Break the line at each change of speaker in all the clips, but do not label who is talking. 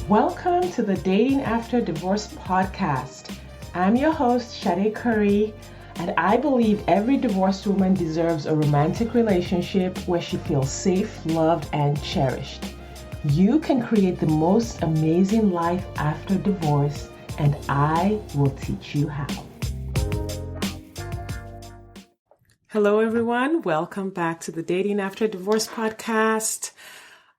Welcome to the Dating After Divorce podcast. I'm your host, Shade Curry, and I believe every divorced woman deserves a romantic relationship where she feels safe, loved, and cherished. You can create the most amazing life after divorce, and I will teach you how. Hello, everyone. Welcome back to the Dating After Divorce podcast.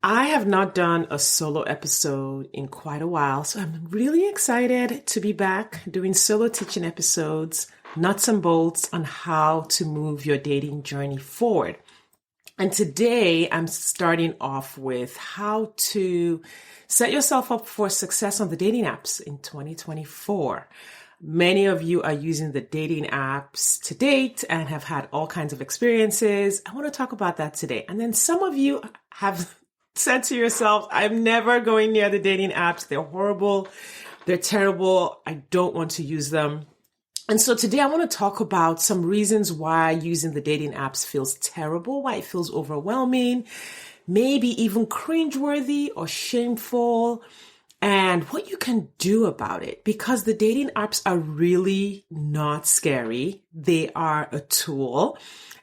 I have not done a solo episode in quite a while, so I'm really excited to be back doing solo teaching episodes, nuts and bolts on how to move your dating journey forward. And today I'm starting off with how to set yourself up for success on the dating apps in 2024. Many of you are using the dating apps to date and have had all kinds of experiences. I want to talk about that today. And then some of you have said to yourself, I'm never going near the dating apps. They're horrible. They're terrible. I don't want to use them. And so today I want to talk about some reasons why using the dating apps feels terrible, why it feels overwhelming, maybe even cringe-worthy or shameful, and what you can do about it. Because the dating apps are really not scary. They are a tool.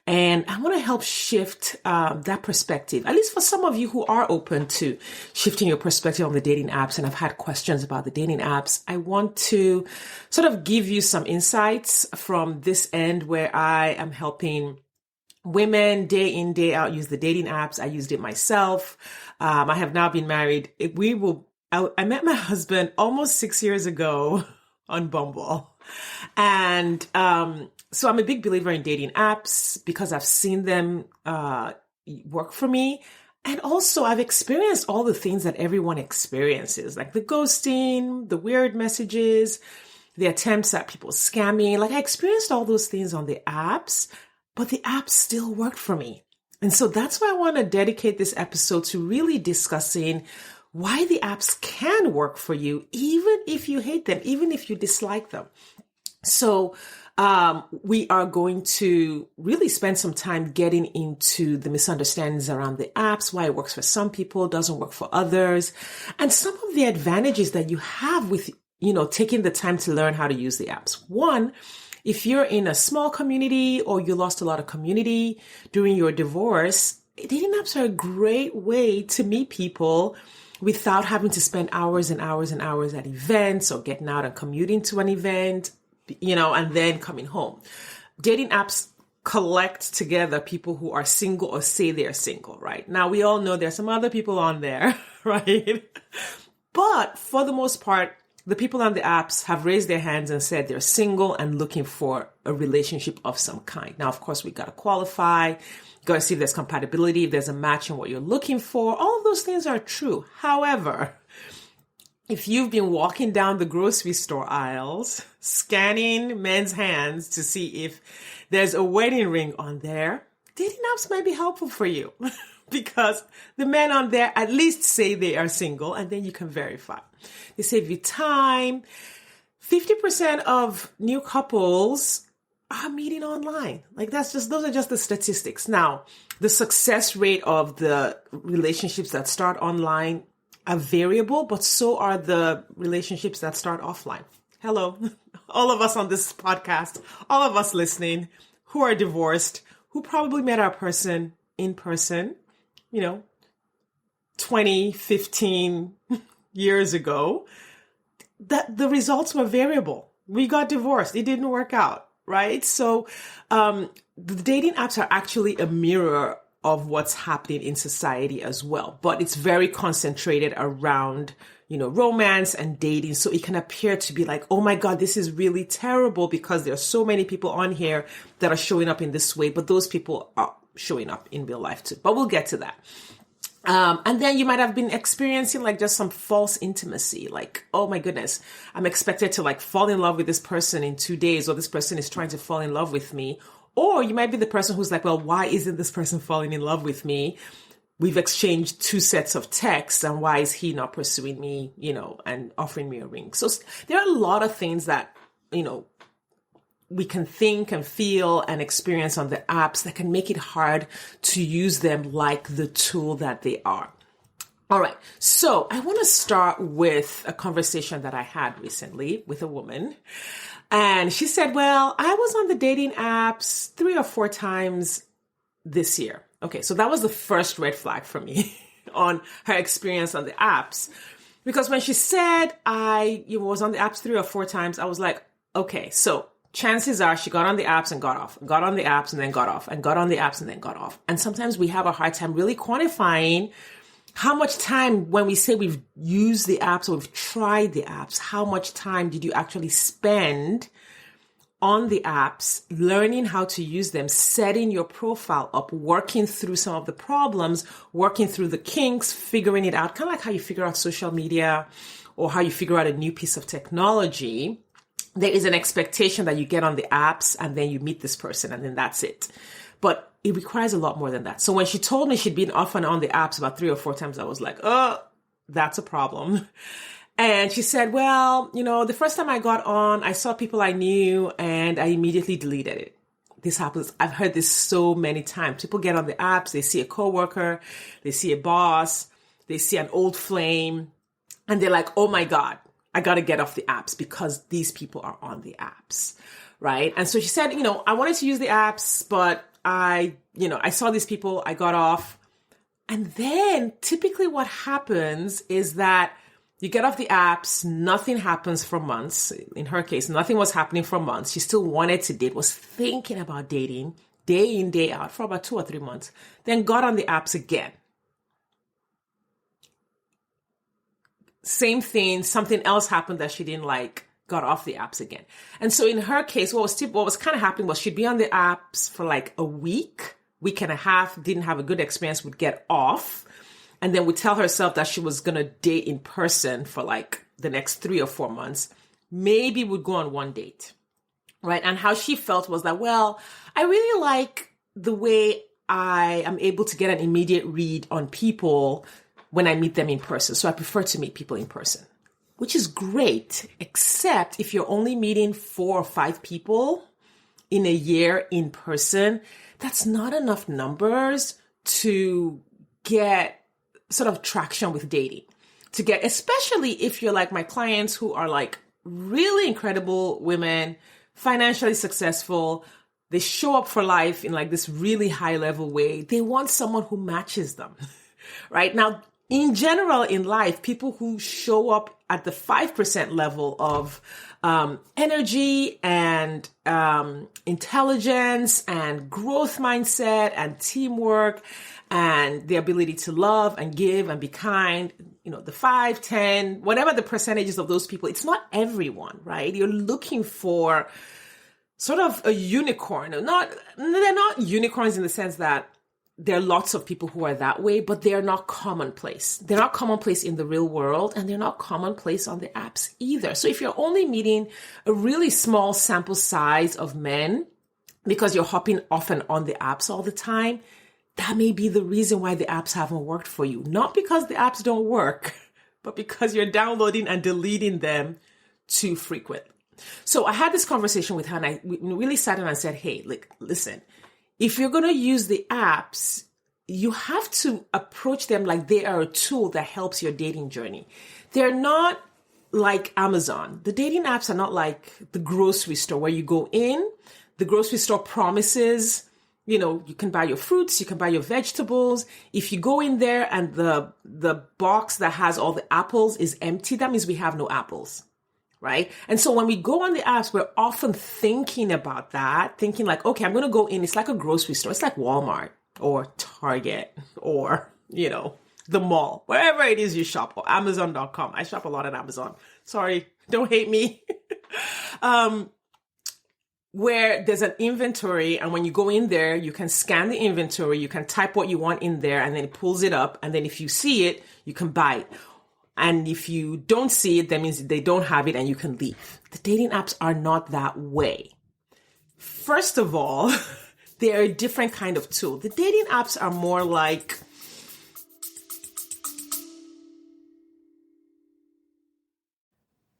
And I want to help shift that perspective, at least for some of you who are open to shifting your perspective on the dating apps and have had questions about the dating apps. I want to sort of give you some insights from this end where I am helping women day in, day out use the dating apps. I used it myself. I have now been married. I met my husband almost 6 years ago on Bumble. And so I'm a big believer in dating apps because I've seen them work for me. And also I've experienced all the things that everyone experiences, like the ghosting, the weird messages, the attempts at people scamming. Like I experienced all those things on the apps, but the apps still worked for me. And so that's why I want to dedicate this episode to really discussing why the apps can work for you, even if you hate them, even if you dislike them. So we are going to really spend some time getting into the misunderstandings around the apps, why it works for some people, doesn't work for others, and some of the advantages that you have with, taking the time to learn how to use the apps. One, if you're in a small community or you lost a lot of community during your divorce, dating apps are a great way to meet people without having to spend hours and hours and hours at events or getting out and commuting to an event, and then coming home. Dating apps collect together people who are single or say they're single, right? Now, we all know there's some other people on there, right? But for the most part, the people on the apps have raised their hands and said they're single and looking for a relationship of some kind. Now, of course, we got to qualify, got to see if there's compatibility, if there's a match in what you're looking for. All of those things are true. However, if you've been walking down the grocery store aisles, scanning men's hands to see if there's a wedding ring on there, dating apps might be helpful for you because the men on there at least say they are single and then you can verify. They save you time. 50% of new couples are meeting online. Those are just the statistics. Now, the success rate of the relationships that start online are variable, but so are the relationships that start offline. Hello, all of us on this podcast, all of us listening who are divorced, who probably met our person in person, 20, 15 years ago, that the results were variable. We got divorced. It didn't work out, right? So the dating apps are actually a mirror of what's happening in society as well. But it's very concentrated around, romance and dating. So it can appear to be like, oh my God, this is really terrible because there are so many people on here that are showing up in this way. But those people are showing up in real life too. But we'll get to that. And then you might have been experiencing just some false intimacy. Like, oh my goodness, I'm expected to fall in love with this person in 2 days, or this person is trying to fall in love with me. Or you might be the person who's like, well, why isn't this person falling in love with me? We've exchanged 2 sets of texts, and why is he not pursuing me, and offering me a ring? So there are a lot of things that, we can think and feel and experience on the apps that can make it hard to use them like the tool that they are. All right. So I want to start with a conversation that I had recently with a woman. And she said, well, I was on the dating apps 3 or 4 times this year. Okay. So that was the first red flag for me on her experience on the apps. Because when she said I was on the apps 3 or 4 times, I was like, okay, so chances are she got on the apps and got off, got on the apps and then got off, and got on the apps and then got off. And sometimes we have a hard time really quantifying how much time, when we say we've used the apps or we've tried the apps, how much time did you actually spend on the apps, learning how to use them, setting your profile up, working through some of the problems, working through the kinks, figuring it out, kind of like how you figure out social media or how you figure out a new piece of technology. There is an expectation that you get on the apps and then you meet this person and then that's it. But it requires a lot more than that. So when she told me she'd been off and on the apps about 3 or 4 times, I was like, oh, that's a problem. And she said, well, the first time I got on, I saw people I knew and I immediately deleted it. This happens. I've heard this so many times. People get on the apps, they see a coworker, they see a boss, they see an old flame, and they're like, oh my God, I got to get off the apps because these people are on the apps, right? And so she said, I wanted to use the apps, but I saw these people, I got off. And then typically what happens is that you get off the apps, nothing happens for months. In her case, nothing was happening for months. She still wanted to date, was thinking about dating day in, day out for about 2 or 3 months, then got on the apps again. Same thing, something else happened that she didn't like, got off the apps again. And so in her case, what was kind of happening was she'd be on the apps for like a week and a half, didn't have a good experience, would get off, and then would tell herself that she was going to date in person for like the next 3 or 4 months, maybe would go on one date, right? And how she felt was that, well, I really like the way I am able to get an immediate read on people when I meet them in person. So I prefer to meet people in person, which is great, except if you're only meeting 4 or 5 people in a year in person, that's not enough numbers to get sort of traction with dating, especially if you're like my clients who are like really incredible women, financially successful. They show up for life in like this really high level way. They want someone who matches them, right? Now, in general in life, people who show up at the 5% level of energy and intelligence and growth mindset and teamwork and the ability to love and give and be kind, the 5, 10, whatever the percentages of those people, it's not everyone, right? You're looking for sort of a unicorn. They're not unicorns in the sense that there are lots of people who are that way, but they're not commonplace. They're not commonplace in the real world, and they're not commonplace on the apps either. So if you're only meeting a really small sample size of men because you're hopping off and on the apps all the time, that may be the reason why the apps haven't worked for you. Not because the apps don't work, but because you're downloading and deleting them too frequently. So I had this conversation with her, and we really sat down and said, hey, listen, if you're going to use the apps, you have to approach them like they are a tool that helps your dating journey. They're not like Amazon. The dating apps are not like the grocery store where you go in, the grocery store promises, you can buy your fruits, you can buy your vegetables. If you go in there and the box that has all the apples is empty, that means we have no apples. Right? And so when we go on the apps, we're often thinking about that, thinking like, okay, I'm going to go in. It's like a grocery store. It's like Walmart or Target or, the mall, wherever it is you shop, or Amazon.com. I shop a lot on Amazon. Sorry, don't hate me. Where there's an inventory, and when you go in there, you can scan the inventory, you can type what you want in there, and then it pulls it up. And then if you see it, you can buy it. And if you don't see it, that means they don't have it and you can leave. The dating apps are not that way. First of all, they're a different kind of tool. The dating apps are more like,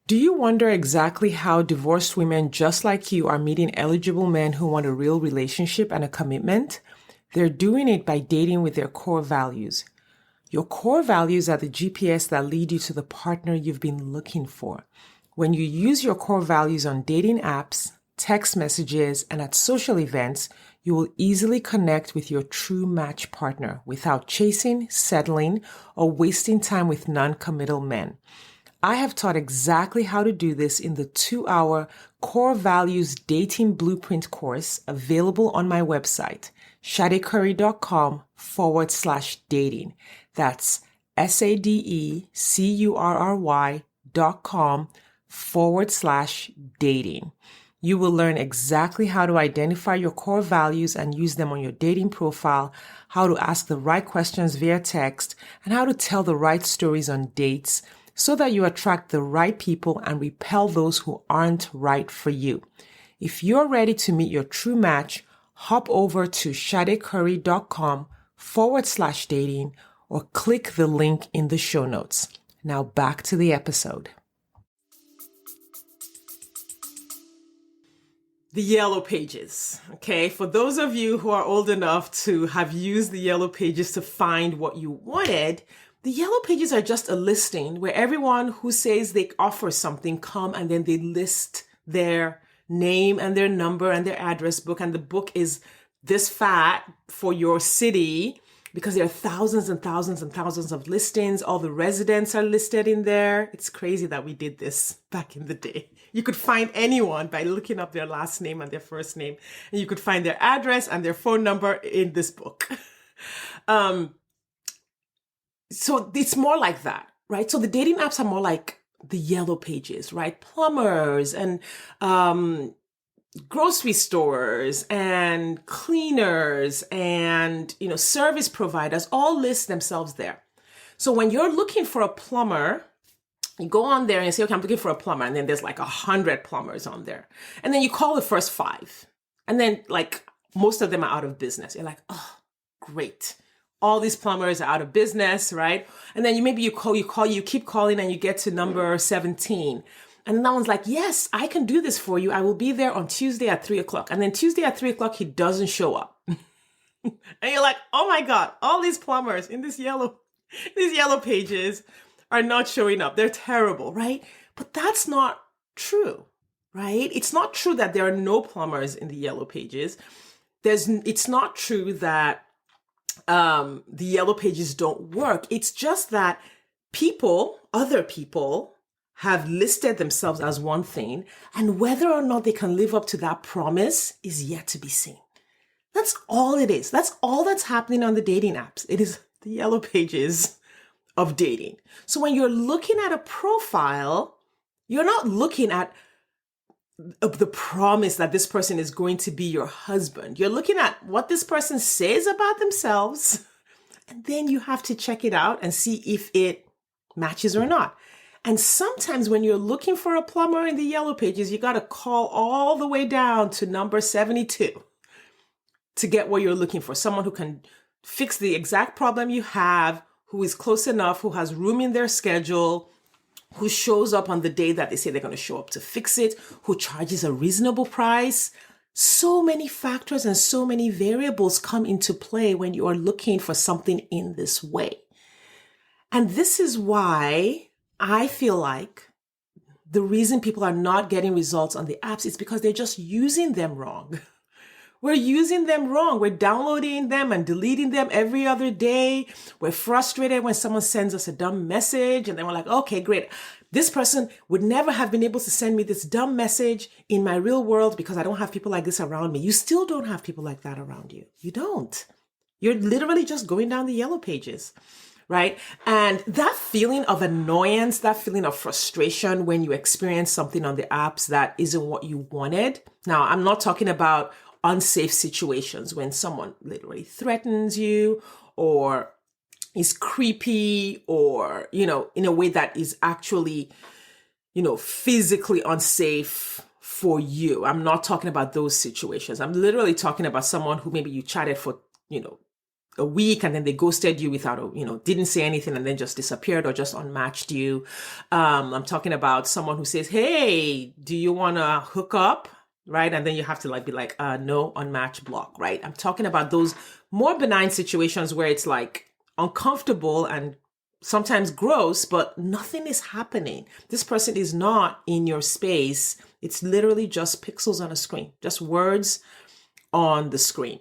do you wonder exactly how divorced women just like you are meeting eligible men who want a real relationship and a commitment? They're doing it by dating with their core values. Your core values are the GPS that lead you to the partner you've been looking for. When you use your core values on dating apps, text messages, and at social events, you will easily connect with your true match partner without chasing, settling, or wasting time with non-committal men. I have taught exactly how to do this in the 2-hour Core Values Dating Blueprint course available on my website, shadecurry.com/dating. That's SADECURRY.com/dating. You will learn exactly how to identify your core values and use them on your dating profile, how to ask the right questions via text, and how to tell the right stories on dates so that you attract the right people and repel those who aren't right for you. If you're ready to meet your true match, hop over to shadecurry.com/dating or click the link in the show notes. Now back to the episode. The yellow pages, okay? For those of you who are old enough to have used the yellow pages to find what you wanted, the yellow pages are just a listing where everyone who says they offer something come and then they list their name and their number and their address book. And the book is this fat for your city because there are thousands and thousands and thousands of listings. All the residents are listed in there. It's crazy that we did this back in the day. You could find anyone by looking up their last name and their first name, and you could find their address and their phone number in this book. So it's more like that, right? So the dating apps are more like the yellow pages, right? Plumbers and grocery stores and cleaners and, service providers all list themselves there. So when you're looking for a plumber, you go on there and you say, okay, I'm looking for a plumber. And then there's like 100 plumbers on there. And then you call the first 5. And then most of them are out of business. You're like, oh, great. All these plumbers are out of business, right? And then you keep calling and you get to number 17. And that one's like, yes, I can do this for you. I will be there on Tuesday at 3:00. And then Tuesday at 3:00, he doesn't show up. And you're like, oh my God, all these plumbers in these yellow pages are not showing up. They're terrible, right? But that's not true, right? It's not true that there are no plumbers in the yellow pages. It's not true that the yellow pages don't work. It's just that other people have listed themselves as one thing, and whether or not they can live up to that promise is yet to be seen. That's all it is. That's all that's happening on the dating apps. It is the yellow pages of dating. So when you're looking at a profile, you're not looking at the promise that this person is going to be your husband. You're looking at what this person says about themselves, and then you have to check it out and see if it matches or not. And sometimes when you're looking for a plumber in the yellow pages, you got to call all the way down to number 72 to get what you're looking for. Someone who can fix the exact problem you have, who is close enough, who has room in their schedule, who shows up on the day that they say they're going to show up to fix it, who charges a reasonable price. So many factors and so many variables come into play when you are looking for something in this way. And this is why I feel like the reason people are not getting results on the apps is because they're just using them wrong. We're using them wrong. We're downloading them and deleting them every other day. We're frustrated when someone sends us a dumb message, and then we're like, okay, great. This person would never have been able to send me this dumb message in my real world because I don't have people like this around me. You still don't have people like that around you. You don't. You're literally just going down the yellow pages, right? And that feeling of annoyance, that feeling of frustration when you experience something on the apps that isn't what you wanted. Now, I'm not talking about unsafe situations when someone literally threatens you or is creepy or, in a way that is actually, physically unsafe for you. I'm not talking about those situations. I'm literally talking about someone who maybe you chatted for, a week and then they ghosted you without, didn't say anything and then just disappeared or just unmatched you. I'm talking about someone who says, hey, do you want to hook up? Right? And then you have to be no, unmatched, block, right? I'm talking about those more benign situations where it's like, uncomfortable and sometimes gross, but nothing is happening. This person is not in your space. It's literally just pixels on a screen, just words on the screen.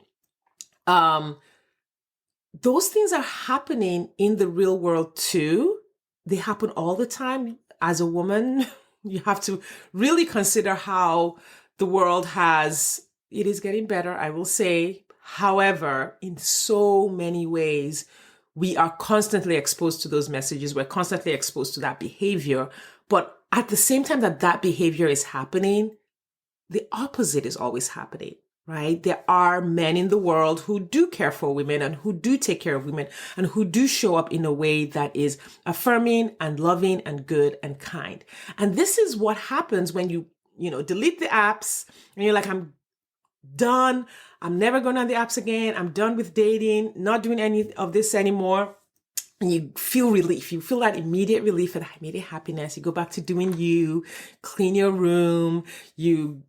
Those things are happening in the real world too. They happen all the time. As a woman, you have to really consider how the world it is getting better, I will say. However, in so many ways, we are constantly exposed to those messages. We're constantly exposed to that behavior. But at the same time that behavior is happening, the opposite is always happening, right? There are men in the world who do care for women and who do take care of women and who do show up in a way that is affirming and loving and good and kind. And this is what happens when you delete the apps and you're like, I'm done. I'm never going on the apps again. I'm done with dating, not doing any of this anymore. And you feel relief. You feel that immediate relief and immediate happiness. You go back to doing you, clean your room, you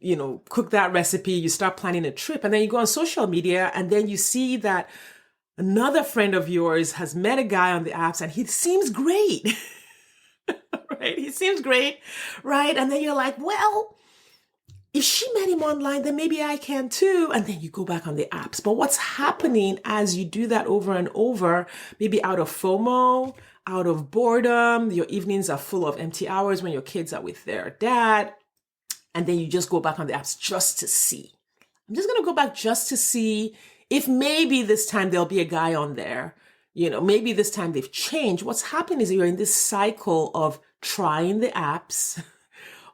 cook that recipe, you start planning a trip, and then you go on social media and then you see that another friend of yours has met a guy on the apps and he seems great, right? He seems great, right? And then you're like, well, if she met him online, then maybe I can too. And then you go back on the apps. But what's happening as you do that over and over, maybe out of FOMO, out of boredom, your evenings are full of empty hours when your kids are with their dad. And then you just go back on the apps just to see. I'm just going to go back just to see if maybe this time there'll be a guy on there. Maybe this time they've changed. What's happened is you're in this cycle of trying the apps,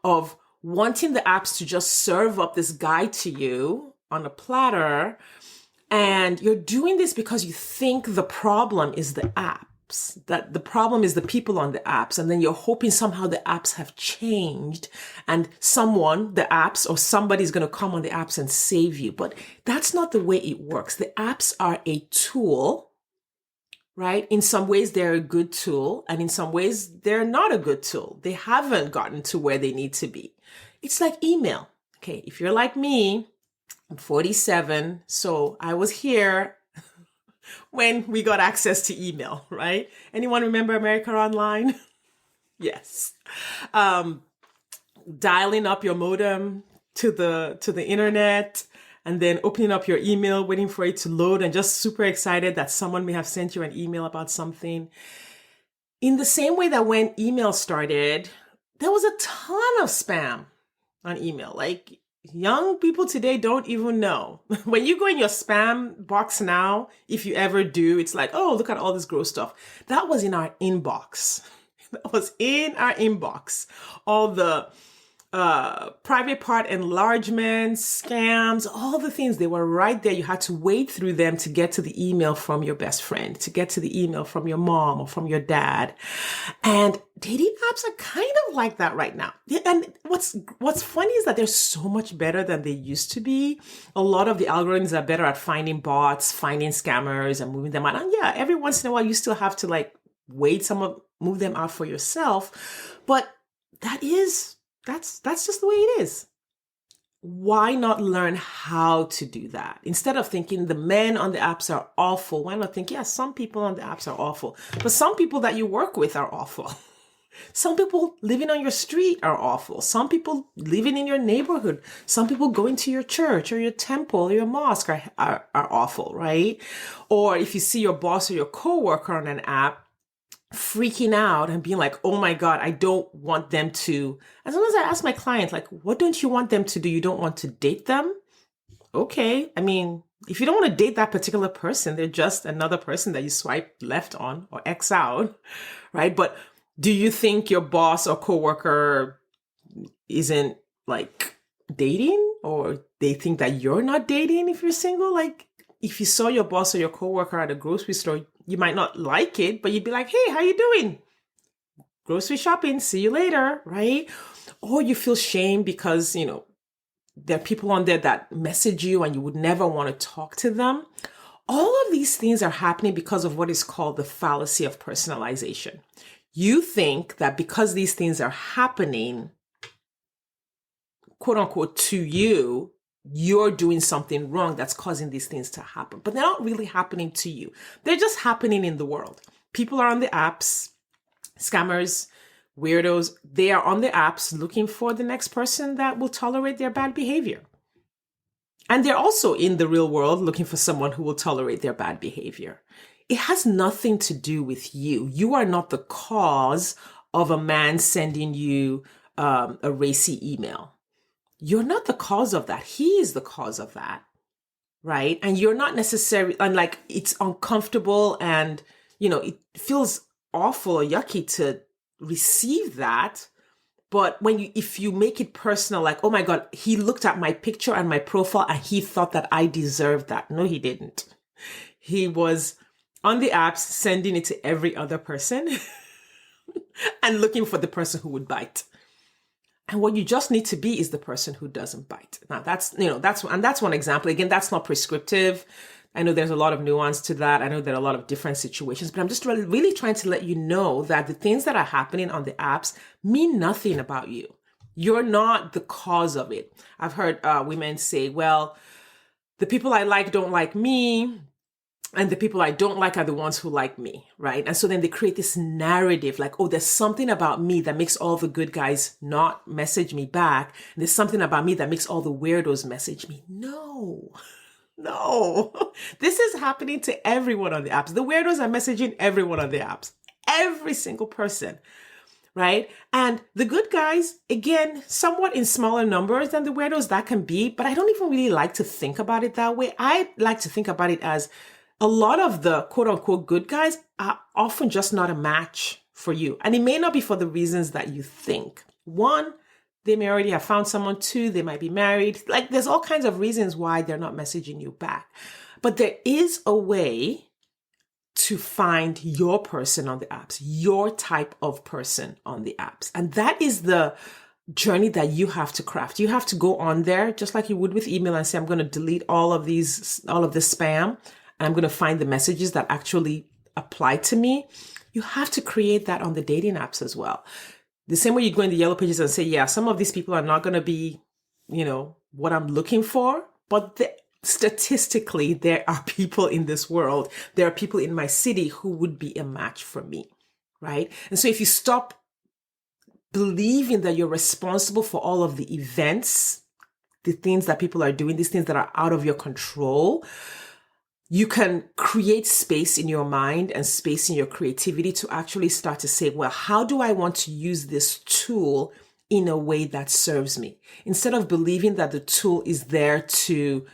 of wanting the apps to just serve up this guy to you on a platter. And you're doing this because you think the problem is the apps, that the problem is the people on the apps. And then you're hoping somehow the apps have changed and the apps or somebody's going to come on the apps and save you. But that's not the way it works. The apps are a tool, right? In some ways, they're a good tool. And in some ways, they're not a good tool. They haven't gotten to where they need to be. It's like email. Okay, if you're like me, I'm 47. So I was here when we got access to email, right? Anyone remember America Online? Yes. Dialing up your modem to the internet and then opening up your email, waiting for it to load and just super excited that someone may have sent you an email about something. In the same way that when email started, there was a ton of spam on email. Like young people today don't even know. When you go in your spam box now, if you ever do, it's like, oh, look at all this gross stuff. That was in our inbox. That was in our inbox. All the private part enlargements, scams, all the things, they were right there. You had to wade through them to get to the email from your best friend, to get to the email from your mom or from your dad. And dating apps are kind of like that right now. And what's funny is that they're so much better than they used to be. A lot of the algorithms are better at finding bots, finding scammers and moving them out. And yeah, every once in a while you still have to move them out for yourself. But that's just the way it is. Why not learn how to do that? Instead of thinking the men on the apps are awful, why not think, yeah, some people on the apps are awful, but some people that you work with are awful. Some people living on your street are awful. Some people living in your neighborhood. Some people going to your church or your temple or your mosque are awful, right? Or if you see your boss or your coworker on an app, freaking out and being like, oh my God, I don't want them to. As long as I ask my client, like, what don't you want them to do? You don't want to date them? Okay. I mean, if you don't want to date that particular person, they're just another person that you swipe left on or X out, right? But do you think your boss or coworker isn't like dating, or they think that you're not dating if you're single? Like, if you saw your boss or your coworker at a grocery store, you might not like it, but you'd be like, hey, how you doing? Grocery shopping, see you later, right? Or you feel shame because, there are people on there that message you and you would never want to talk to them. All of these things are happening because of what is called the fallacy of personalization. You think that because these things are happening, quote unquote, to you, you're doing something wrong that's causing these things to happen. But they're not really happening to you. They're just happening in the world. People are on the apps, scammers, weirdos. They are on the apps looking for the next person that will tolerate their bad behavior. And they're also in the real world looking for someone who will tolerate their bad behavior. It has nothing to do with you. You are not the cause of a man sending you a racy email. You're not the cause of that. He is the cause of that, right? And you're not necessarily, and like, it's uncomfortable and, it feels awful or yucky to receive that. But if you make it personal, like, oh my God, he looked at my picture and my profile and he thought that I deserved that. No, he didn't. He was on the apps sending it to every other person and looking for the person who would bite. And what you just need to be is the person who doesn't bite. Now that's one example. Again, that's not prescriptive. I know there's a lot of nuance to that. I know there are a lot of different situations, but I'm just really trying to let you know that the things that are happening on the apps mean nothing about you. You're not the cause of it. I've heard women say, well, the people I like don't like me, and the people I don't like are the ones who like me, right? And so then they create this narrative like, oh, there's something about me that makes all the good guys not message me back. And there's something about me that makes all the weirdos message me. No, this is happening to everyone on the apps. The weirdos are messaging everyone on the apps, every single person, right? And the good guys, again, somewhat in smaller numbers than the weirdos that can be, but I don't even really like to think about it that way. I like to think about it as a lot of the quote unquote good guys are often just not a match for you. And it may not be for the reasons that you think. One, they may already have found someone. Two, they might be married. Like, there's all kinds of reasons why they're not messaging you back. But there is a way to find your person on the apps, your type of person on the apps. And that is the journey that you have to craft. You have to go on there just like you would with email and say, I'm going to delete all of this spam. And I'm going to find the messages that actually apply to me. You have to create that on the dating apps as well. The same way you go in the yellow pages and say, yeah, some of these people are not going to be, what I'm looking for. But statistically, there are people in this world. There are people in my city who would be a match for me, right? And so if you stop believing that you're responsible for all of the events, the things that people are doing, these things that are out of your control, you can create space in your mind and space in your creativity to actually start to say, well, how do I want to use this tool in a way that serves me? Instead of believing that the tool is there to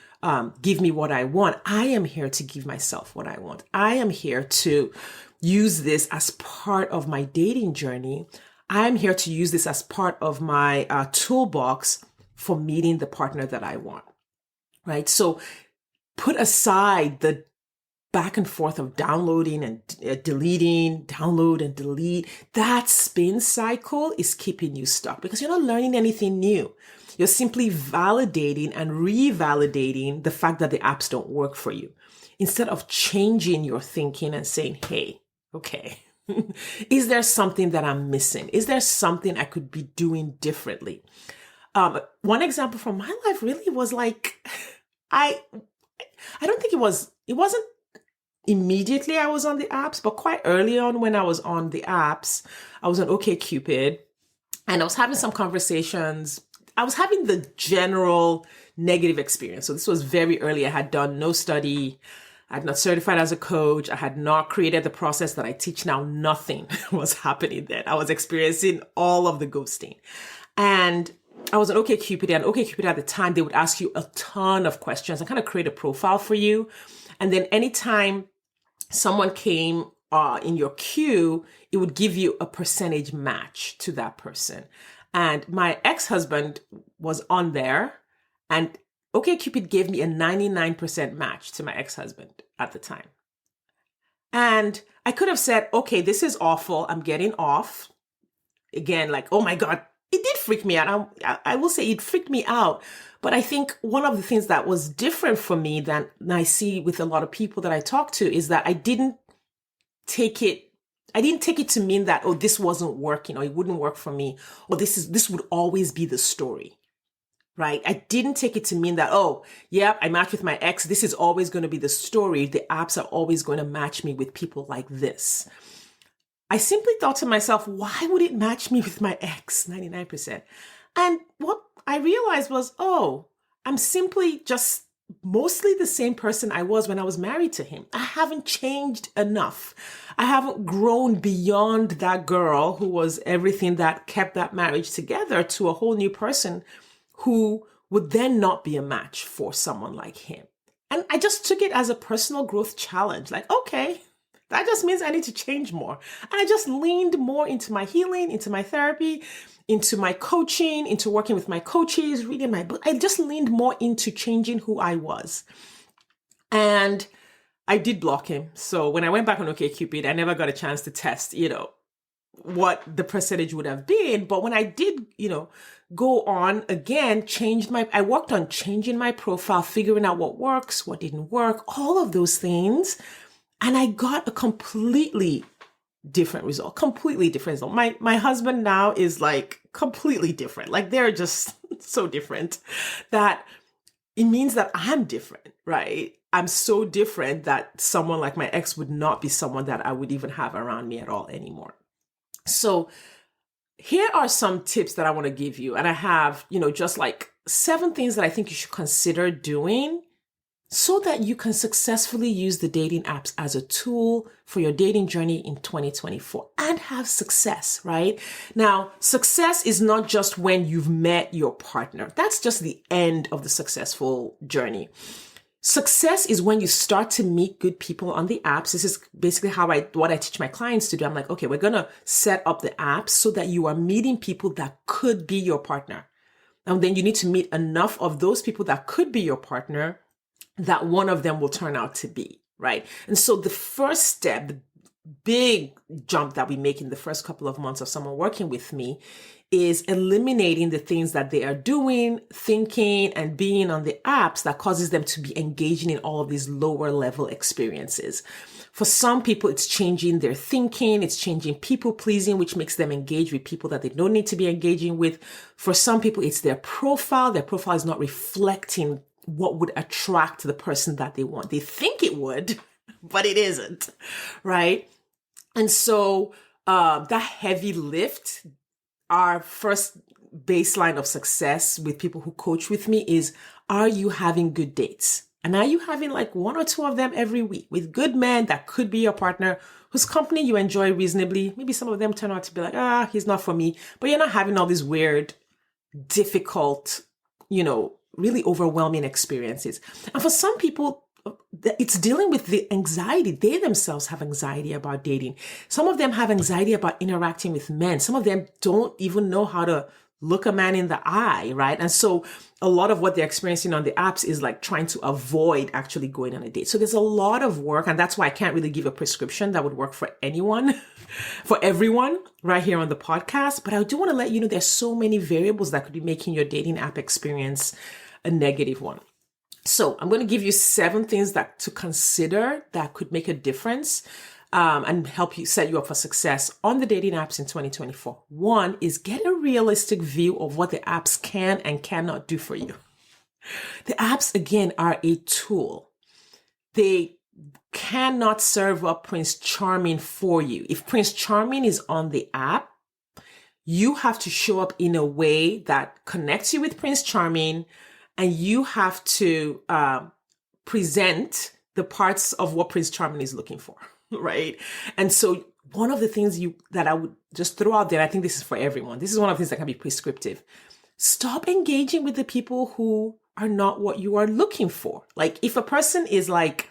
give me what I want, I am here to give myself what I want. I am here to use this as part of my dating journey. I am here to use this as part of my toolbox for meeting the partner that I want, right? So put aside the back and forth of downloading and deleting, download and delete. That spin cycle is keeping you stuck because you're not learning anything new. You're simply validating and revalidating the fact that the apps don't work for you instead of changing your thinking and saying, hey, okay, is there something that I'm missing? Is there something I could be doing differently? One example from my life really was like, I don't think it wasn't immediately I was on the apps, but quite early on when I was on the apps, I was on OkCupid and I was having some conversations. I was having the general negative experience. So this was very early. I had done no study. I had not certified as a coach. I had not created the process that I teach now. Nothing was happening then. I was experiencing all of the ghosting. And I was on OkCupid, and OkCupid at the time, they would ask you a ton of questions and kind of create a profile for you. And then anytime someone came in your queue, it would give you a percentage match to that person. And my ex-husband was on there, and OkCupid gave me a 99% match to my ex-husband at the time. And I could have said, okay, this is awful. I'm getting off. Again, like, oh my God, it did freak me out. I will say it freaked me out. But I think one of the things that was different for me than I see with a lot of people that I talk to is that I didn't take it to mean that, oh, this wasn't working or it wouldn't work for me or this would always be the story. right? I didn't take it to mean that, oh, yeah, I matched with my ex. This is always going to be the story. The apps are always going to match me with people like this. I simply thought to myself, why would it match me with my ex 99%? And what I realized was, oh, I'm simply just mostly the same person I was when I was married to him. I haven't changed enough. I haven't grown beyond that girl who was everything that kept that marriage together to a whole new person who would then not be a match for someone like him. And I just took it as a personal growth challenge. Like, okay, that just means I need to change more. And I just leaned more into my healing, into my therapy, into my coaching, into working with my coaches, reading my book. I just leaned more into changing who I was. And I did block him. So when I went back on OkCupid, I never got a chance to test, what the percentage would have been. But when I did, go on again, I worked on changing my profile, figuring out what works, what didn't work, all of those things. And I got a completely different result. My husband now is like completely different. Like they're just so different that it means that I'm different, right? I'm so different that someone like my ex would not be someone that I would even have around me at all anymore. So here are some tips that I want to give you. And I have, just like 7 things that I think you should consider doing so that you can successfully use the dating apps as a tool for your dating journey in 2024 and have success, right? Now, success is not just when you've met your partner. That's just the end of the successful journey. Success is when you start to meet good people on the apps. This is basically what I teach my clients to do. I'm like, okay, we're going to set up the apps so that you are meeting people that could be your partner. And then you need to meet enough of those people that could be your partner that one of them will turn out to be, right? And so the first step, the big jump that we make in the first couple of months of someone working with me is eliminating the things that they are doing, thinking, and being on the apps that causes them to be engaging in all of these lower level experiences. For some people, it's changing their thinking, it's changing people pleasing, which makes them engage with people that they don't need to be engaging with. For some people, it's their profile. Their profile is not reflecting what would attract the person that they want. They think it would, but it isn't, right? And so that heavy lift, our first baseline of success with people who coach with me is, are you having good dates? And are you having like 1 or 2 of them every week with good men that could be your partner, whose company you enjoy reasonably? Maybe some of them turn out to be like, he's not for me, but you're not having all these weird, difficult, really overwhelming experiences. And for some people, it's dealing with the anxiety. They themselves have anxiety about dating. Some of them have anxiety about interacting with men. Some of them don't even know how to look a man in the eye, right? And so a lot of what they're experiencing on the apps is like trying to avoid actually going on a date. So there's a lot of work, and that's why I can't really give a prescription that would work for anyone, for everyone right here on the podcast. But I do want to let you know there's so many variables that could be making your dating app experience a negative one. So I'm going to give you 7 things that to consider that could make a difference and help you set you up for success on the dating apps in 2024. 1 is get a realistic view of what the apps can and cannot do for you. The apps, again, are a tool. They cannot serve up Prince Charming for you. If Prince Charming is on the app, you have to show up in a way that connects you with Prince Charming, and you have to present the parts of what Prince Charming is looking for, right? And so one of the things that I would just throw out there, I think this is for everyone. This is one of the things that can be prescriptive. Stop engaging with the people who are not what you are looking for. Like if a person is like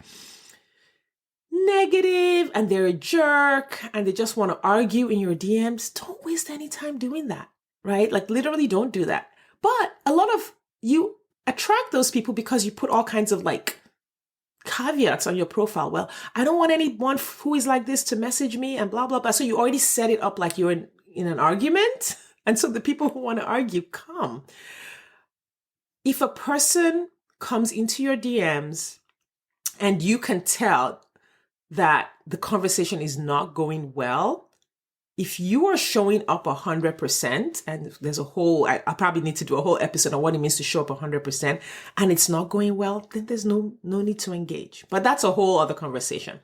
negative and they're a jerk and they just want to argue in your DMs, don't waste any time doing that, right? Like literally don't do that. But a lot of you attract those people because you put all kinds of like caveats on your profile. Well, I don't want anyone who is like this to message me and blah, blah, blah. So you already set it up like you're in an argument. And so the people who want to argue come. If a person comes into your DMs and you can tell that the conversation is not going well, if you are showing up 100%, and there's I probably need to do a whole episode on what it means to show up 100%, and it's not going well, then there's no need to engage. But that's a whole other conversation.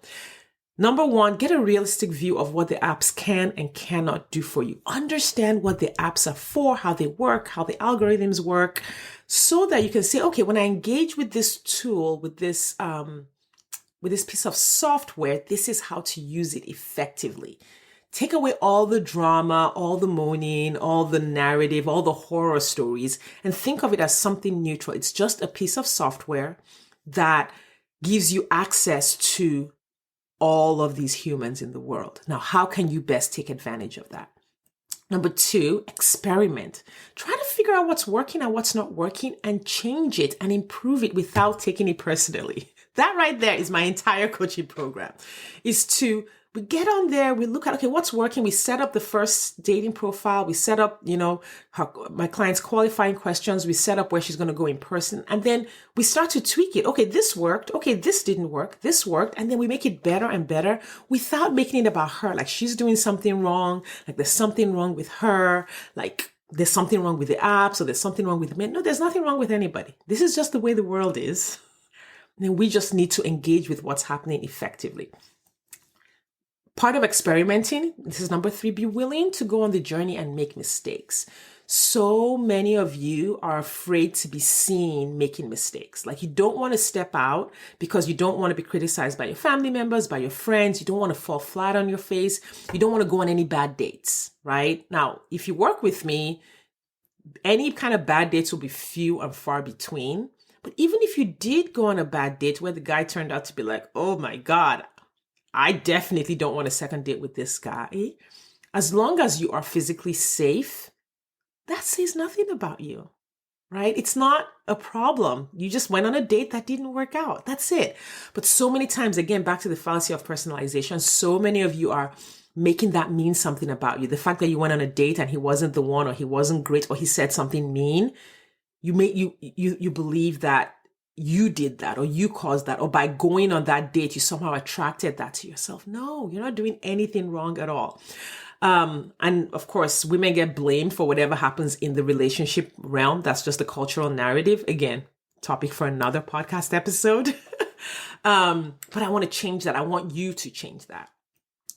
Number one, get a realistic view of what the apps can and cannot do for you. Understand what the apps are for, how they work, how the algorithms work, so that you can say, okay, when I engage with this tool, with this piece of software, this is how to use it effectively. Take away all the drama, all the moaning, all the narrative, all the horror stories, and think of it as something neutral. It's just a piece of software that gives you access to all of these humans in the world. Now, how can you best take advantage of that? Number two, experiment. Try to figure out what's working and what's not working and change it and improve it without taking it personally. That right there is my entire coaching program, is we get on there, we look at, okay, what's working? We set up the first dating profile. We set up, my client's qualifying questions. We set up where she's going to go in person. And then we start to tweak it. Okay, this worked. Okay, this didn't work. This worked. And then we make it better and better without making it about her. Like she's doing something wrong. Like there's something wrong with her. Like there's something wrong with the app. So there's something wrong with men. No, there's nothing wrong with anybody. This is just the way the world is. And we just need to engage with what's happening effectively. Part of experimenting, this is number three, be willing to go on the journey and make mistakes. So many of you are afraid to be seen making mistakes. Like you don't want to step out because you don't want to be criticized by your family members, by your friends. You don't want to fall flat on your face. You don't want to go on any bad dates, right? Now, if you work with me, any kind of bad dates will be few and far between. But even if you did go on a bad date where the guy turned out to be like, oh my God, I definitely don't want a second date with this guy. As long as you are physically safe, that says nothing about you, right? It's not a problem. You just went on a date that didn't work out. That's it. But so many times, again, back to the fallacy of personalization, so many of you are making that mean something about you. The fact that you went on a date and he wasn't the one, or he wasn't great, or he said something mean, you believe that you did that, or you caused that, or by going on that date, you somehow attracted that to yourself. No, you're not doing anything wrong at all. And of course, women get blamed for whatever happens in the relationship realm. That's just a cultural narrative. Again, topic for another podcast episode. But I want to change that. I want you to change that.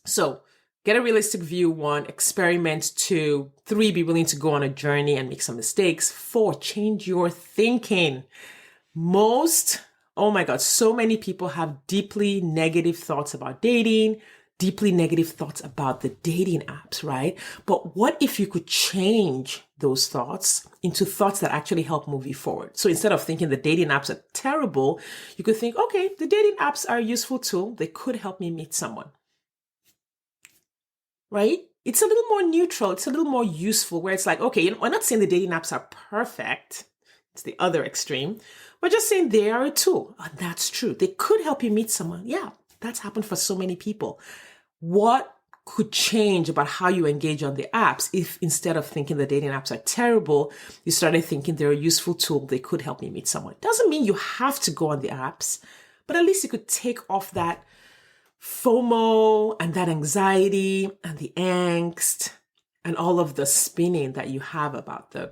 So get a realistic view. 1, experiment. 2, 3, be willing to go on a journey and make some mistakes. 4, change your thinking. Oh my God, so many people have deeply negative thoughts about dating, deeply negative thoughts about the dating apps, right? But what if you could change those thoughts into thoughts that actually help move you forward? So instead of thinking the dating apps are terrible, you could think, okay, the dating apps are a useful tool. They could help me meet someone, right? It's a little more neutral. It's a little more useful, where it's like, okay, we're not saying the dating apps are perfect. It's the other extreme. We're just saying they are a tool. And that's true. They could help you meet someone. Yeah, that's happened for so many people. What could change about how you engage on the apps if instead of thinking the dating apps are terrible, you started thinking they're a useful tool, they could help me meet someone? It doesn't mean you have to go on the apps, but at least you could take off that FOMO and that anxiety and the angst and all of the spinning that you have about them.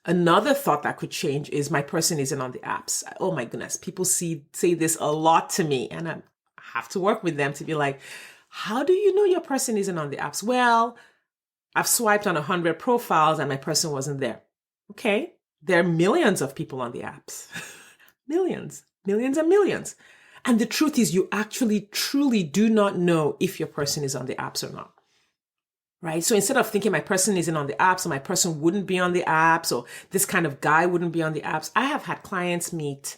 Another thought that could change is my person isn't on the apps. Oh my goodness. People say this a lot to me, and I have to work with them to be like, how do you know your person isn't on the apps? Well, I've swiped on 100 profiles and my person wasn't there. Okay. There are millions of people on the apps. Millions and millions. And the truth is, you actually truly do not know if your person is on the apps or not. Right? So instead of thinking my person isn't on the apps, or my person wouldn't be on the apps, or this kind of guy wouldn't be on the apps, I have had clients meet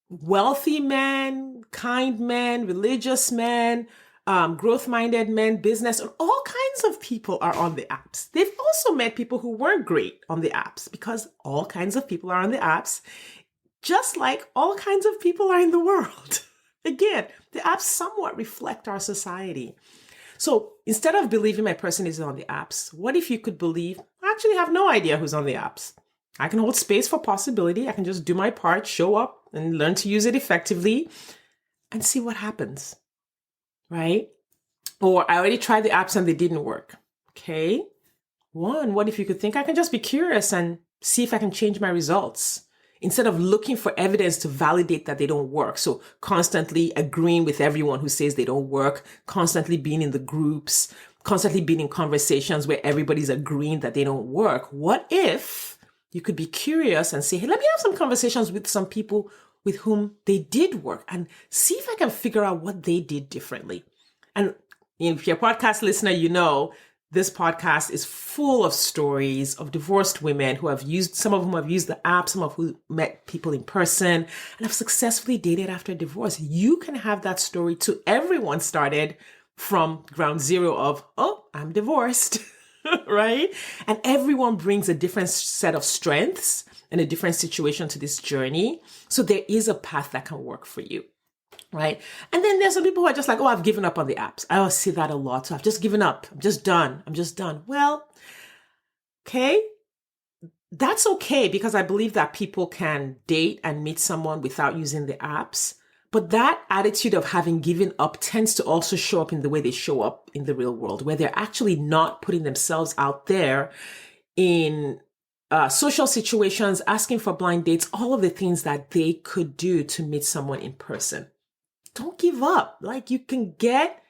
wealthy men, kind men, religious men, growth-minded men, business, and all kinds of people are on the apps. They've also met people who weren't great on the apps, because all kinds of people are on the apps, just like all kinds of people are in the world. Again, the apps somewhat reflect our society. So instead of believing my person is on the apps, what if you could believe, I actually have no idea who's on the apps. I can hold space for possibility. I can just do my part, show up and learn to use it effectively and see what happens, right? Or I already tried the apps and they didn't work. Okay. One, what if you could think I can just be curious and see if I can change my results instead of looking for evidence to validate that they don't work. So constantly agreeing with everyone who says they don't work, constantly being in the groups, constantly being in conversations where everybody's agreeing that they don't work. What if you could be curious and say, hey, let me have some conversations with some people with whom they did work and see if I can figure out what they did differently. And if you're a podcast listener, you know this podcast is full of stories of divorced women who have used, some of whom have used the app, some of who met people in person and have successfully dated after divorce. You can have that story too. Everyone started from ground zero of, oh, I'm divorced, right? And everyone brings a different set of strengths and a different situation to this journey. So there is a path that can work for you. Right. And then there's some people who are just like, oh, I've given up on the apps. I always see that a lot. So I've just given up. I'm just done. Well, okay. That's okay because I believe that people can date and meet someone without using the apps. But that attitude of having given up tends to also show up in the way they show up in the real world, where they're actually not putting themselves out there in social situations, asking for blind dates, all of the things that they could do to meet someone in person. Don't give up. Like, you can get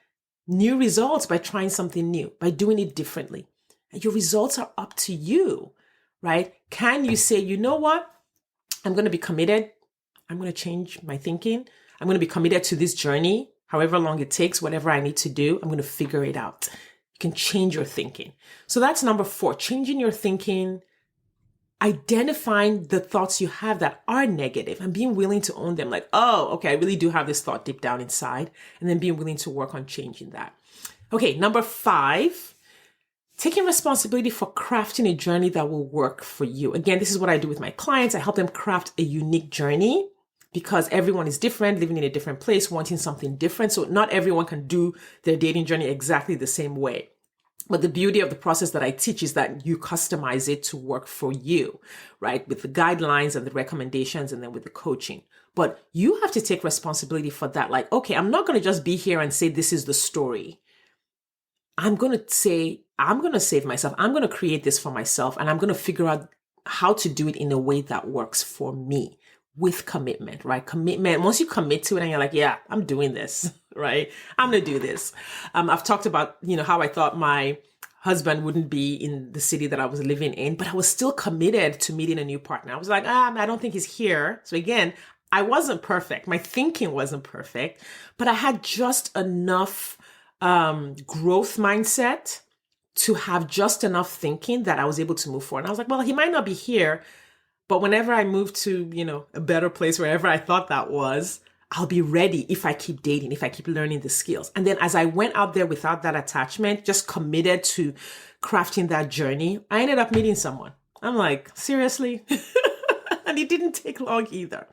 new results by trying something new, by doing it differently. And your results are up to you, right? Can you say, you know what? I'm going to be committed. I'm going to change my thinking. I'm going to be committed to this journey, however long it takes, whatever I need to do. I'm going to figure it out. You can change your thinking. So that's number 4, changing your thinking, identifying the thoughts you have that are negative and being willing to own them. Like, oh, okay, I really do have this thought deep down inside, and then being willing to work on changing that. Okay, number 5, taking responsibility for crafting a journey that will work for you. Again, this is what I do with my clients. I help them craft a unique journey because everyone is different, living in a different place, wanting something different. So not everyone can do their dating journey exactly the same way. But the beauty of the process that I teach is that you customize it to work for you, right? With the guidelines and the recommendations and then with the coaching. But you have to take responsibility for that. Like, okay, I'm not going to just be here and say, this is the story. I'm going to say, I'm going to save myself. I'm going to create this for myself. And I'm going to figure out how to do it in a way that works for me with commitment, right? Commitment. Once you commit to it and you're like, yeah, I'm doing this, right? I'm going to do this. I've talked about, how I thought my husband wouldn't be in the city that I was living in, but I was still committed to meeting a new partner. I was like, I don't think he's here. So again, I wasn't perfect. My thinking wasn't perfect, but I had just enough growth mindset to have just enough thinking that I was able to move forward. And I was like, well, he might not be here, but whenever I move to, a better place, wherever I thought that was, I'll be ready if I keep dating, if I keep learning the skills. And then as I went out there without that attachment, just committed to crafting that journey, I ended up meeting someone. I'm like, seriously? And it didn't take long either.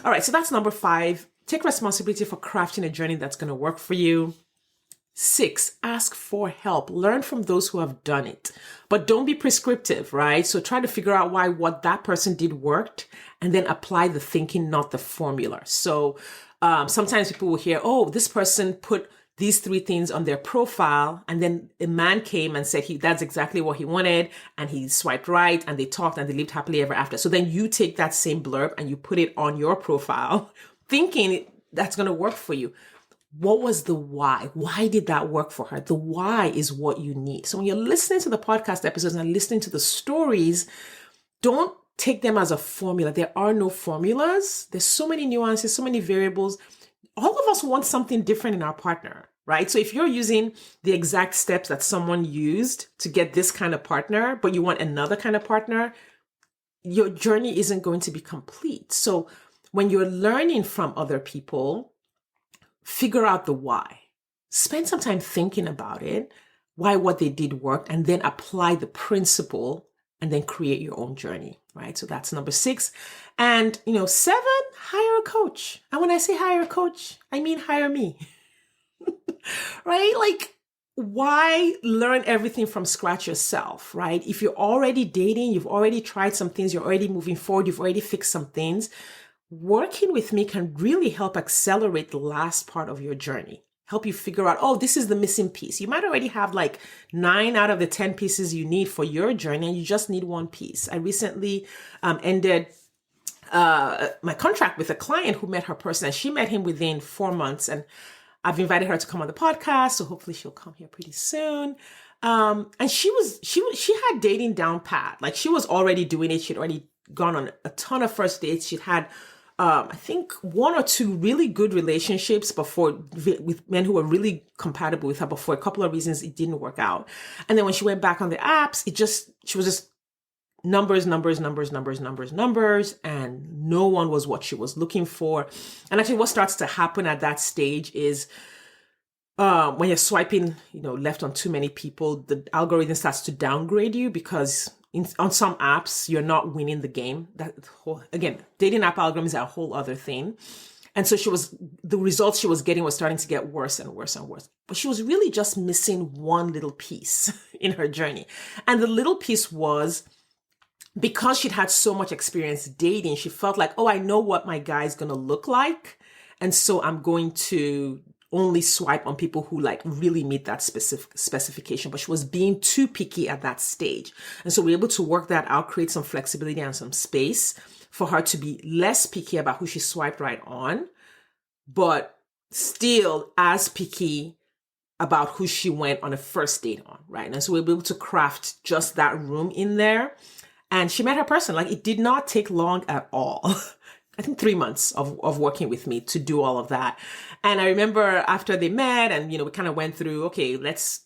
All right, so that's number 5. Take responsibility for crafting a journey that's going to work for you. 6, ask for help. Learn from those who have done it, but don't be prescriptive, right? So try to figure out why what that person did worked and then apply the thinking, not the formula. So sometimes people will hear, oh, this person put these 3 things on their profile. And then a man came and said that's exactly what he wanted. And he swiped right and they talked and they lived happily ever after. So then you take that same blurb and you put it on your profile thinking that's going to work for you. What was the why? Why did that work for her? The why is what you need. So when you're listening to the podcast episodes and listening to the stories, don't take them as a formula. There are no formulas. There's so many nuances, so many variables. All of us want something different in our partner, right? So if you're using the exact steps that someone used to get this kind of partner, but you want another kind of partner, your journey isn't going to be complete. So when you're learning from other people, figure out the why. Spend some time thinking about it, why what they did worked, and then apply the principle and then create your own journey, right? So that's number 6. And, 7, hire a coach. And when I say hire a coach, I mean hire me, right? Like, why learn everything from scratch yourself, right? If you're already dating, you've already tried some things, you're already moving forward, you've already fixed some things, working with me can really help accelerate the last part of your journey, help you figure out, oh, this is the missing piece. You might already have like 9 out of the 10 pieces you need for your journey, and you just need one piece. I recently ended my contract with a client who met her person, and she met him within 4 months. And I've invited her to come on the podcast, so hopefully she'll come here pretty soon. And she had dating down pat. Like, she was already doing it. She'd already gone on a ton of first dates. She'd had, I think, 1 or 2 really good relationships before with men who were really compatible with her. But for a couple of reasons, it didn't work out. And then when she went back on the apps, she was just numbers, and no one was what she was looking for. And actually what starts to happen at that stage is when you're swiping, left on too many people, the algorithm starts to downgrade you because on some apps, you're not winning the game. Again, dating app algorithms are a whole other thing. And so the results she was getting was starting to get worse and worse and worse. But she was really just missing one little piece in her journey. And the little piece was, because she'd had so much experience dating, she felt like, oh, I know what my guy's going to look like. And so I'm going to only swipe on people who like really meet that specific specification. But she was being too picky at that stage. And so we were able to work that out, create some flexibility and some space for her to be less picky about who she swiped right on, but still as picky about who she went on a first date on, right? And so we were able to craft just that room in there. And she met her person. Like, it did not take long at all. I think 3 months of working with me to do all of that. And I remember after they met and, we kind of went through, okay, let's,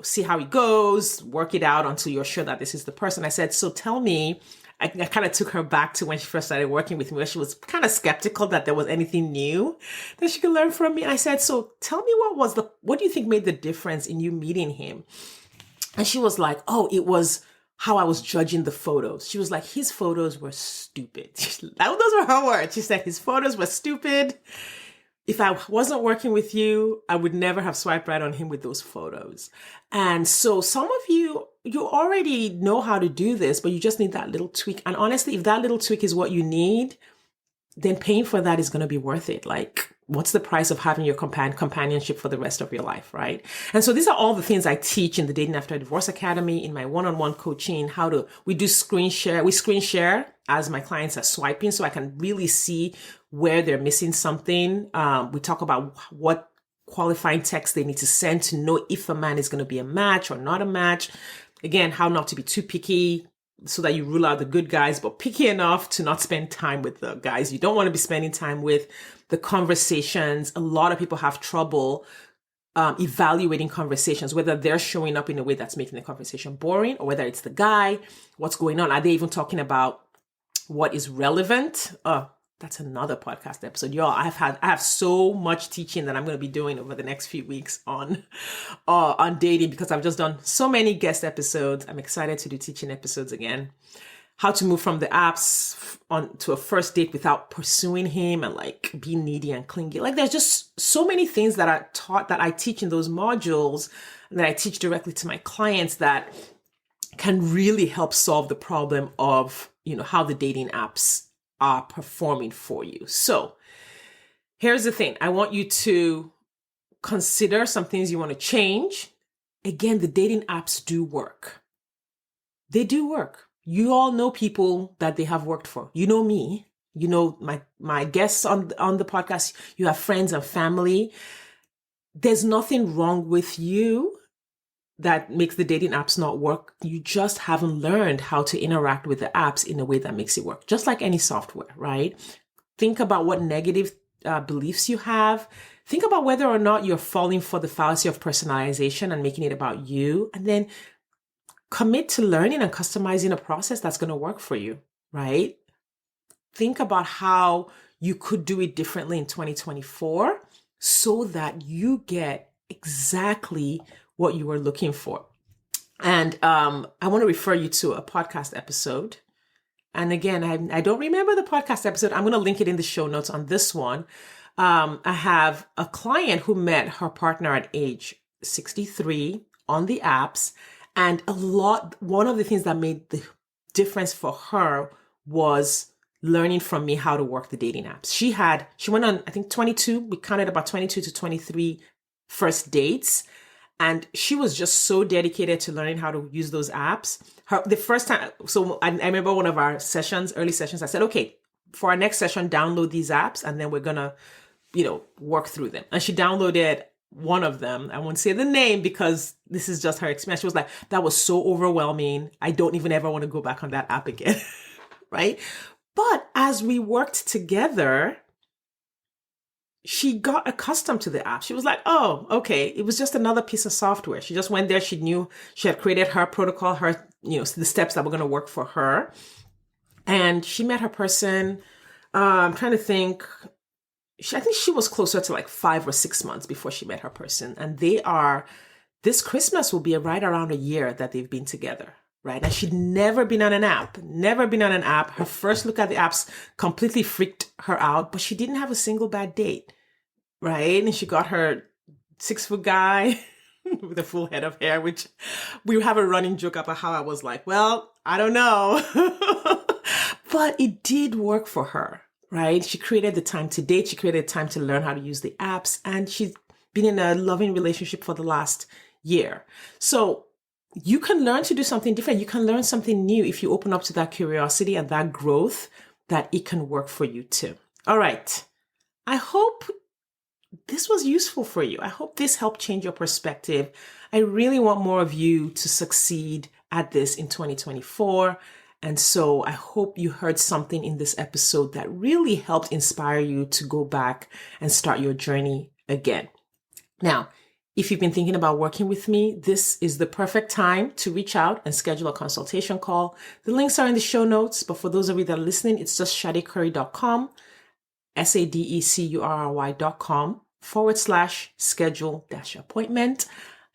see how it goes, work it out until you're sure that this is the person. I said, so tell me, I kind of took her back to when she first started working with me, where she was kind of skeptical that there was anything new that she could learn from me. And I said, so tell me what do you think made the difference in you meeting him? And she was like, oh, it was how I was judging the photos. She was like, his photos were stupid. Those were her words. She said, his photos were stupid. If I wasn't working with you, I would never have swiped right on him with those photos. And so some of you already know how to do this, but you just need that little tweak. And honestly, if that little tweak is what you need, then paying for that is going to be worth it. Like, what's the price of having your companionship for the rest of your life, right? And so these are all the things I teach in the Dating After Divorce Academy, in my one-on-one coaching, we do screen share. We screen share as my clients are swiping, so I can really see where they're missing something. We talk about what qualifying text they need to send to know if a man is going to be a match or not a match. Again, how not to be too picky, so that you rule out the good guys, but picky enough to not spend time with the guys you don't want to be spending time with. The conversations, a lot of people have trouble evaluating conversations, whether they're showing up in a way that's making the conversation boring, or whether it's the guy, what's going on. Are they even talking about what is relevant? That's another podcast episode. Y'all, I have so much teaching that I'm going to be doing over the next few weeks on dating, because I've just done so many guest episodes. I'm excited to do teaching episodes again. How to move from the apps on to a first date without pursuing him and like be needy and clingy. Like, there's just so many things that I teach in those modules, and that I teach directly to my clients, that can really help solve the problem of, how the dating apps are performing for you. So here's the thing. I want you to consider some things you want to change. Again, the dating apps do work. They do work. You all know people that they have worked for. You know me. You know my guests on the podcast. You have friends and family. There's nothing wrong with you that makes the dating apps not work. You just haven't learned how to interact with the apps in a way that makes it work. Just like any software, right? Think about what negative beliefs you have. Think about whether or not you're falling for the fallacy of personalization and making it about you. And then commit to learning and customizing a process that's going to work for you, right? Think about how you could do it differently in 2024 so that you get exactly what you were looking for. And I want to refer you to a podcast episode. And again, I don't remember the podcast episode. I'm going to link it in the show notes on this one. I have a client who met her partner at age 63 on the apps. And one of the things that made the difference for her was learning from me how to work the dating apps. She went on, I think 22, we counted about 22 to 23 first dates. And she was just so dedicated to learning how to use those apps. The first time, so I remember one of our early sessions, I said, okay, for our next session, download these apps and then we're going to, work through them. And she downloaded one of them. I won't say the name because this is just her experience. She was like, that was so overwhelming. I don't even ever want to go back on that app again. Right? But as we worked together, she got accustomed to the app. She was like, oh, okay. It was just another piece of software. She just went there. She knew she had created her protocol, the steps that were going to work for her. And she met her person. I'm trying to think. I think she was closer to like 5 or 6 months before she met her person. And this Christmas will be right around a year that they've been together. Right. And she'd never been on an app. Her first look at the apps completely freaked her out, but she didn't have a single bad date. Right. And she got her 6-foot guy with a full head of hair, which we have a running joke about how I was like, well, I don't know. But it did work for her. Right. She created the time to date. She created time to learn how to use the apps. And she's been in a loving relationship for the last year. So you can learn to do something different. You can learn something new if you open up to that curiosity and that growth, that it can work for you too. All right. I hope this was useful for you. I hope this helped change your perspective. I really want more of you to succeed at this in 2024. And so I hope you heard something in this episode that really helped inspire you to go back and start your journey again. Now, if you've been thinking about working with me, this is the perfect time to reach out and schedule a consultation call. The links are in the show notes, but for those of you that are listening, it's just shadecurry.com, SADECURRY.com/schedule-appointment.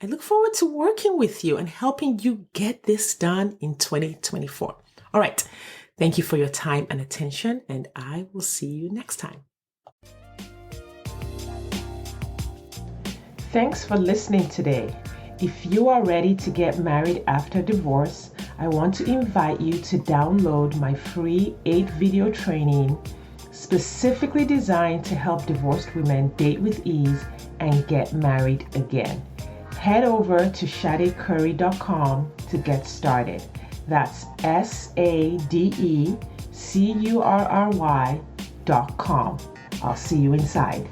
I look forward to working with you and helping you get this done in 2024. All right. Thank you for your time and attention, and I will see you next time. Thanks for listening today. If you are ready to get married after divorce, I want to invite you to download my free 8-video training specifically designed to help divorced women date with ease and get married again. Head over to shadecurry.com to get started. That's SADECURRY.com. I'll see you inside.